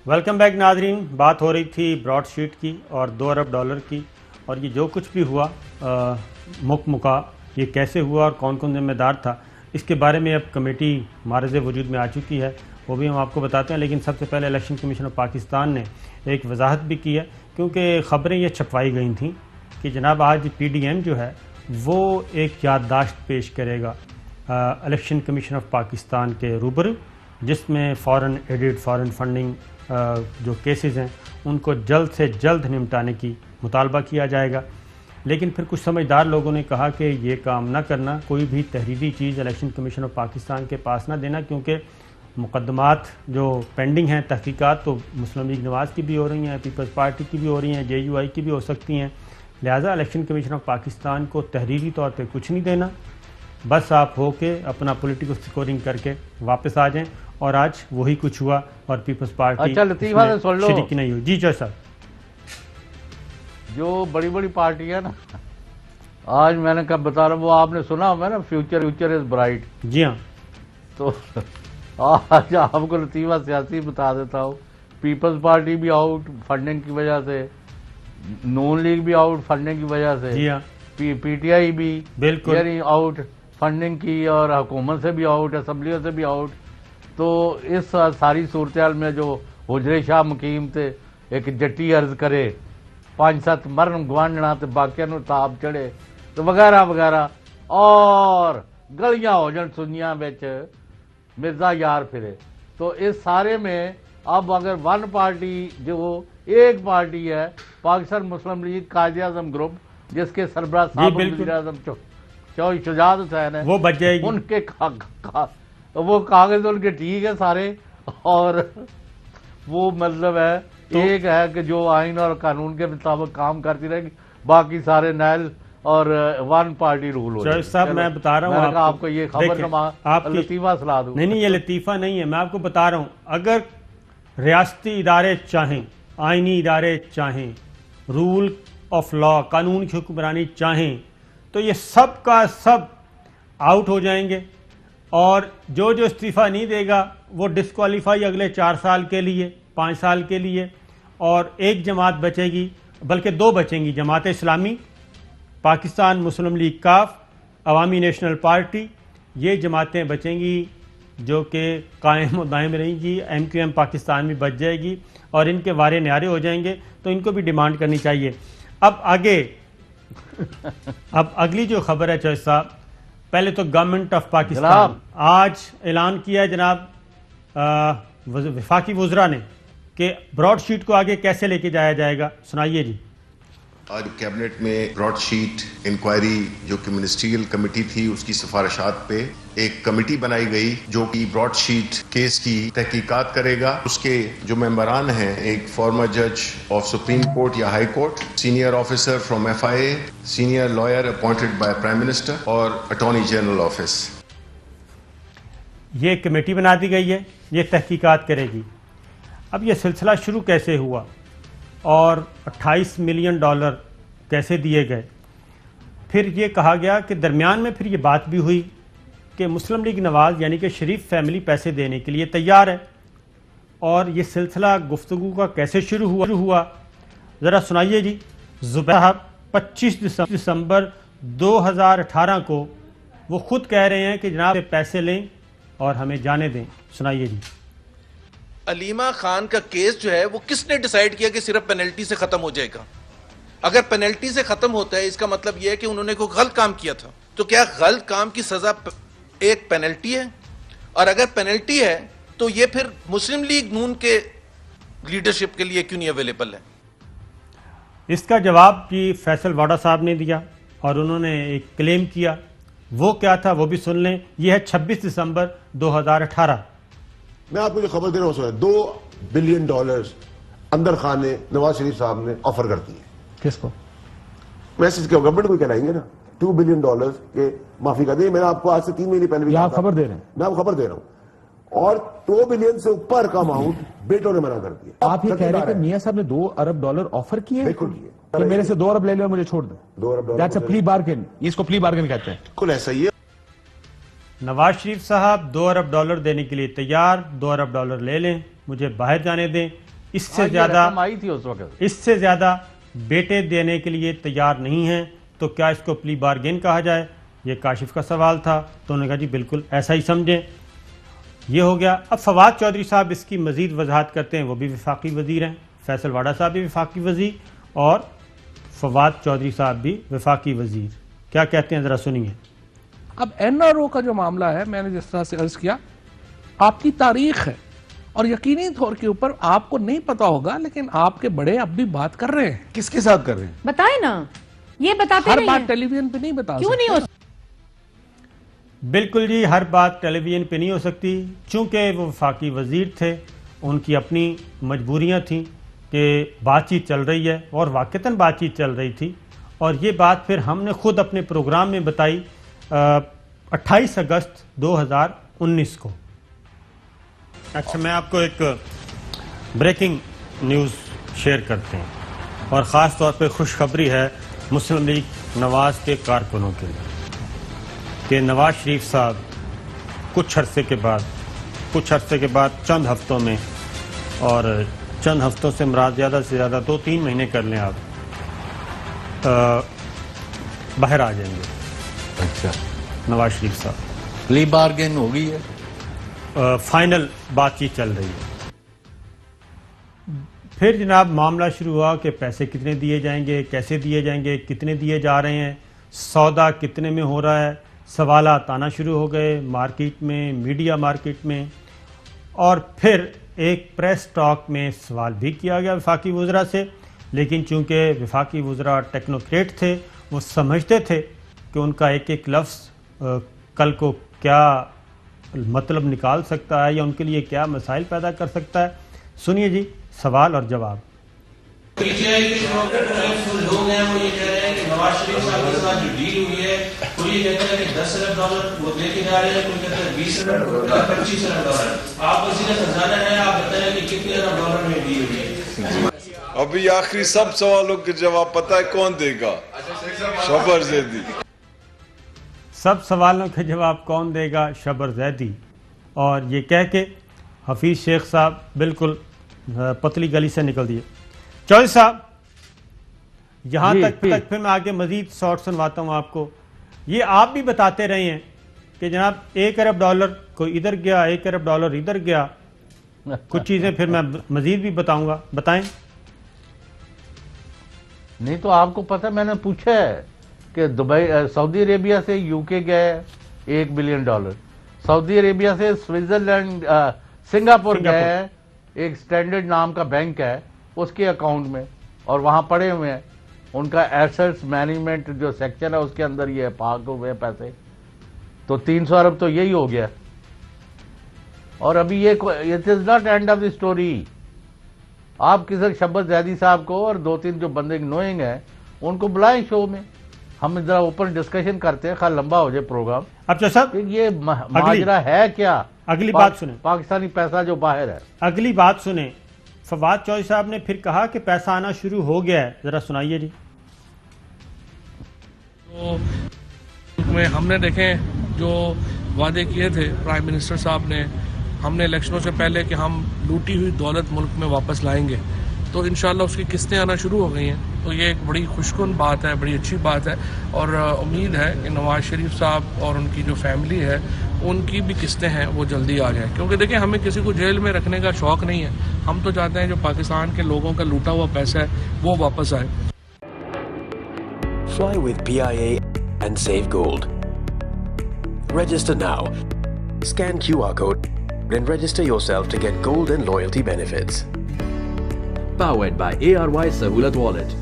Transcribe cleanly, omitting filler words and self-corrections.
Welcome back ناظرین. بات ہو رہی تھی براڈ شیٹ کی اور $2 ارب کی، اور یہ جو کچھ بھی ہوا مکا یہ کیسے ہوا اور کون کون ذمہ دار تھا، اس کے بارے میں اب کمیٹی معرض وجود میں آ چکی ہے، وہ بھی ہم آپ کو بتاتے ہیں. لیکن سب سے پہلے الیکشن کمیشن آف پاکستان نے ایک وضاحت بھی کی ہے، کیونکہ خبریں یہ چھپوائی گئی تھیں کہ جناب آج پی ڈی ایم جو ہے وہ ایک یادداشت پیش کرے گا الیکشن کمیشن آف پاکستان کے روبرو، جس میں فارن ایڈٹ فارن فنڈنگ جو کیسز ہیں ان کو جلد سے جلد نمٹانے کی مطالبہ کیا جائے گا. لیکن پھر کچھ سمجھدار لوگوں نے کہا کہ یہ کام نہ کرنا، کوئی بھی تحریری چیز الیکشن کمیشن آف پاکستان کے پاس نہ دینا، کیونکہ مقدمات جو پینڈنگ ہیں تحقیقات تو مسلم لیگ نواز کی بھی ہو رہی ہیں، پیپلز پارٹی کی بھی ہو رہی ہیں، جے یو آئی کی بھی ہو سکتی ہیں. لہٰذا الیکشن کمیشن آف پاکستان کو تحریری طور پہ کچھ نہیں دینا، بس آپ ہو کے اپنا پولیٹیکل سکورنگ کر کے واپس آ جائیں. اور آج وہی کچھ ہوا اور پیپلز پارٹی شریک نہیں ہوئی. جی صاحب، جو بڑی بڑی پارٹی ہے نا، آج میں نے کب بتا رہا ہوں، وہ آپ نے سنا ہوگا نا، فیوچر از برائٹ. جی ہاں، تو آج آپ کو لطیفہ سیاسی بتا دیتا ہوں. پیپلز پارٹی بھی آؤٹ فنڈنگ کی وجہ سے، نون لیگ بھی آؤٹ فنڈنگ کی وجہ سے، جی ہاں، پی ٹی آئی بھی بالکل آؤٹ فنڈنگ کی، اور حکومت سے بھی آؤٹ، اسمبلیوں سے بھی آؤٹ. تو اس ساری صورتحال میں جو حجرے شاہ مقیم تھے، ایک جٹی عرض کرے 5-7 مرن گوانڈنا تے باقیاں نو تاب چڑھے تو وغیرہ وغیرہ، اور گلیاں ہو جن سنیاں بچ مرزا یار پھرے. تو اس سارے میں اب اگر ون پارٹی جو ایک پارٹی ہے پاکستان مسلم لیگ قائد اعظم گروپ، جس کے سربراہ صاحب وزیر اعظم شجاعت حسین ہے، وہ بچ جائے گی. ان کے وہ کاغذ ان کے ٹھیک ہے سارے، اور وہ مطلب ہے ایک ہے کہ جو آئین اور قانون کے مطابق کام کرتی رہے گی، باقی سارے نیل اور ون پارٹی رول ہو جائے. صاحب میں بتا رہا ہوں آپ کو یہ خبر لطیفہ سنا دوں. نہیں یہ لطیفہ نہیں ہے، میں آپ کو بتا رہا ہوں. اگر ریاستی ادارے چاہیں، آئینی ادارے چاہیں، رول آف لا قانون کی حکمرانی چاہیں، تو یہ سب کا سب آؤٹ ہو جائیں گے، اور جو استعفیٰ نہیں دے گا وہ ڈسکوالیفائی اگلے 4 سال کے لیے، 5 سال کے لیے. اور ایک جماعت بچے گی، بلکہ 2 بچیں گی، جماعت اسلامی، پاکستان مسلم لیگ کاف، عوامی نیشنل پارٹی. یہ جماعتیں بچیں گی جو کہ قائم و دائم رہیں گی. ایم کیو ایم پاکستان بھی بچ جائے گی، اور ان کے وارے نیارے ہو جائیں گے. تو ان کو بھی ڈیمانڈ کرنی چاہیے. اب آگے اب اگلی جو خبر ہے چوہدری صاحب، پہلے تو گورنمنٹ آف پاکستان آج اعلان کیا ہے جناب وفاقی وزراء نے کہ براڈ شیٹ کو آگے کیسے لے کے جایا جائے گا. سنائیے جی. آج کیبنٹ میں براڈ شیٹ انکوائری جو کہ منسٹریل کمیٹی تھی، اس کی سفارشات پہ ایک کمیٹی بنائی گئی جو کہ براڈ شیٹ کیس کی تحقیقات کرے گا. اس کے جو ممبران ہیں، ایک فارمر جج آف سپریم کورٹ یا High Court, senior officer from F I A, senior lawyer appointed by Prime Minister, اور اٹارنی جنرل آفس. یہ کمیٹی بنا دی گئی ہے، یہ تحقیقات کرے گی. اب یہ سلسلہ شروع کیسے ہوا اور $28 ملین کیسے دیے گئے؟ پھر یہ کہا گیا کہ درمیان میں پھر یہ بات بھی ہوئی کہ مسلم لیگ نواز یعنی کہ شریف فیملی پیسے دینے کے لیے تیار ہے. اور یہ سلسلہ گفتگو کا کیسے شروع ہوا ذرا سنائیے جی. زبیر صاحب 25 دسمبر 2018 کو وہ خود کہہ رہے ہیں کہ جناب پیسے لیں اور ہمیں جانے دیں. سنائیے جی. علیمہ خان کا کیس جو ہے وہ کس نے ڈیسائیڈ کیا کہ صرف پینلٹی سے ختم ہو جائے گا؟ اگر پینلٹی سے ختم ہوتا ہے اس کا مطلب یہ ہے کہ انہوں نے کوئی غلط کام کیا تھا. تو کیا غلط کام کی سزا ایک پینلٹی ہے؟ اور اگر پینلٹی ہے تو یہ پھر مسلم لیگ نون کے لیڈرشپ کے لیے کیوں نہیں اویلیبل ہے؟ اس کا جواب جی فیصل واڈا صاحب نے دیا، اور انہوں نے ایک کلیم کیا. وہ کیا تھا وہ بھی سن لیں. یہ ہے 26 دسمبر 2018. میں آپ کو جو خبر دے رہا ہوں $2 بلین اندر خان نے نواز شریف صاحب نے آفر کر دی ہے. کس کو؟ میسج کیا گورنمنٹ کو کہلائیں گے نا. $2 بلین کے معافی کا دیں. میں نے آپ کو آج سے 3 مہینے پہلے بھی آپ خبر دے رہے ہیں. میں آپ کو خبر دے رہا ہوں. اور 2 بلین سے اوپر کا اماؤنٹ بیٹوں نے منع کر دیا. آپ یہ کہہ رہے ہیں کہ میاں صاحب نے $2 ارب آفر کیے؟ بالکل کیے. کہ میرے سے $2 ارب لے لیں اور مجھے چھوڑ دیں. $2 ارب دیٹس اے پلی بارگن. اس کو پلی بارگن کہتے ہیں. بالکل ایسا ہی ہے. نواز شریف صاحب $2 ارب دینے کے لیے تیار. $2 ارب لے لیں، مجھے باہر جانے دیں. اس سے زیادہ آئی تھی اس وقت، اس سے زیادہ بیٹے دینے کے لیے تیار نہیں ہیں، تو کیا اس کو پلی بارگین کہا جائے؟ یہ کاشف کا سوال تھا، تو انہوں نے کہا جی بالکل ایسا ہی سمجھیں. یہ ہو گیا. اب فواد چودھری صاحب اس کی مزید وضاحت کرتے ہیں، وہ بھی وفاقی وزیر ہیں، فیصل واڑا صاحب بھی وفاقی وزیر اور فواد چودھری صاحب بھی وفاقی وزیر. کیا کہتے ہیں ذرا سنیے. اب این آر او کا جو معاملہ ہے، میں نے جس طرح سے عرض کیا، آپ کی تاریخ ہے اور یقینی طور کے اوپر آپ کو نہیں پتا ہوگا، لیکن آپ کے بڑے اب بھی بات کر رہے ہیں. کس کے ساتھ کر رہے ہیں؟ بتائیں نا، یہ بتاتے ہر نہیں بات ہیں. ٹیلی ویژن پہ نہیں بتا کیوں نہیں ہو بالکل جی، ہر بات ٹیلی ویژن پہ نہیں ہو سکتی، چونکہ وہ وفاقی وزیر تھے، ان کی اپنی مجبوریاں تھیں کہ بات چیت چل رہی ہے، اور واقعتاً بات چیت چل رہی تھی. اور یہ بات پھر ہم نے خود اپنے پروگرام میں بتائی 28 اگست 2019 کو. اچھا، میں آپ کو ایک بریکنگ نیوز شیئر کرتے ہیں، اور خاص طور پہ خوشخبری ہے مسلم لیگ نواز کے کارکنوں کے لیے کہ نواز شریف صاحب کچھ عرصے کے بعد چند ہفتوں میں، اور چند ہفتوں سے مراد زیادہ سے زیادہ 2-3 مہینے کر لیں آپ، باہر آ جائیں گے. اچھا، نواز شریف صاحب پلی بارگین ہو گئی ہے، فائنل بات چیت چل رہی ہے. پھر جناب معاملہ شروع ہوا کہ پیسے کتنے دیے جائیں گے، کیسے دیے جائیں گے، کتنے دیے جا رہے ہیں، سودا کتنے میں ہو رہا ہے. سوالات آنا شروع ہو گئے مارکیٹ میں، میڈیا مارکیٹ میں، اور پھر ایک پریس ٹاک میں سوال بھی کیا گیا وفاقی وزراء سے. لیکن چونکہ وفاقی وزراء ٹیکنوکریٹ تھے، وہ سمجھتے تھے کہ ان کا ایک ایک لفظ کل کو کیا مطلب نکال سکتا ہے یا ان کے لیے کیا مسائل پیدا کر سکتا ہے. سنیے جی سوال اور جواب. پیچھے لوگ ہیں وہ یہ کہہ رہے ہیں کہ نواز شریف صاحب کے ساتھ جو ڈیل ہوئی ہے، کوئی یہ کہتا ہے کہ 10 ارب ڈالر وہ دے کے جا رہے ہیں، کوئی کہتا ہے 20 ارب ڈالر، 25 ارب ڈالر. آپ وزیر خزانہ ہیں، آپ بتائیں کہ کتنے ارب ڈالر میں ڈیل ہوئی ہے. ابھی آخری سب سوالوں کے جواب پتہ ہے کون دے گا؟ شبر زیدی. سب سوالوں کے جواب کون دے گا؟ شبر زیدی. اور یہ کہہ کے حفیظ شیخ صاحب بالکل پتلی گلی سے نکل دیے. چودھری صاحب یہاں تک پھر میں آگے مزید شارٹ سنواتا ہوں آپ کو. یہ آپ بھی بتاتے رہے ہیں کہ جناب 1 ارب ڈالر کوئی ادھر گیا، 1 ارب ڈالر ادھر گیا. کچھ چیزیں پھر میں مزید بھی بتاؤں گا، بتائیں. نہیں تو آپ کو پتہ، میں نے پوچھا ہے کہ دبئی، سعودی عربیہ سے یو کے گئے $1 بلین، سعودی عربیہ سے سوئٹزرلینڈ، سنگاپور گئے، ایک سٹینڈرڈ نام کا بینک ہے اس کے اکاؤنٹ میں، اور وہاں پڑے ہوئے ہیں. ان کا ایسٹس مینجمنٹ جو سیکشن ہے اس کے اندر یہ پاک ہوئے پیسے. تو 300 ارب تو یہی ہو گیا. اور ابھی یہ it is not and of the story. آپ کسی شبر زیدی صاحب کو اور 2-3 جو بندے نوئنگ ہیں ان کو بلائیں شو میں، ہم ذرا اوپن ڈسکشن کرتے ہیں، خواہ لمبا ہو جائے پروگرام. اب صاحب یہ ماجرا ہے کیا؟ اگلی بات سنیں، پاکستانی پیسہ جو باہر ہے. اگلی بات سنیں. فواد چودھری صاحب نے پھر کہا کہ پیسہ آنا شروع ہو گیا ہے، ذرا سنائیے جی. تو میں ہم نے دیکھیں جو وعدے کیے تھے پرائم منسٹر صاحب نے، ہم نے الیکشنوں سے پہلے کہ ہم لوٹی ہوئی دولت ملک میں واپس لائیں گے، تو انشاءاللہ اس کی قسطیں آنا شروع ہو گئی ہیں. تو یہ ایک بڑی خوشکن بات ہے، بڑی اچھی بات ہے، اور امید ہے کہ نواز شریف صاحب اور ان کی جو فیملی ہے ان کی بھی قسطیں ہیں وہ جلدی آ جائیں. کیونکہ دیکھیں ہمیں کسی کو جیل میں رکھنے کا شوق نہیں ہے، ہم تو چاہتے ہیں جو پاکستان کے لوگوں کا لوٹا ہوا پیسہ ہے وہ واپس آئے. Fly with PIA and save gold. Register now. Scan QR code and register yourself to get gold and loyalty benefits. Powered by ARY Sahulat Wallet.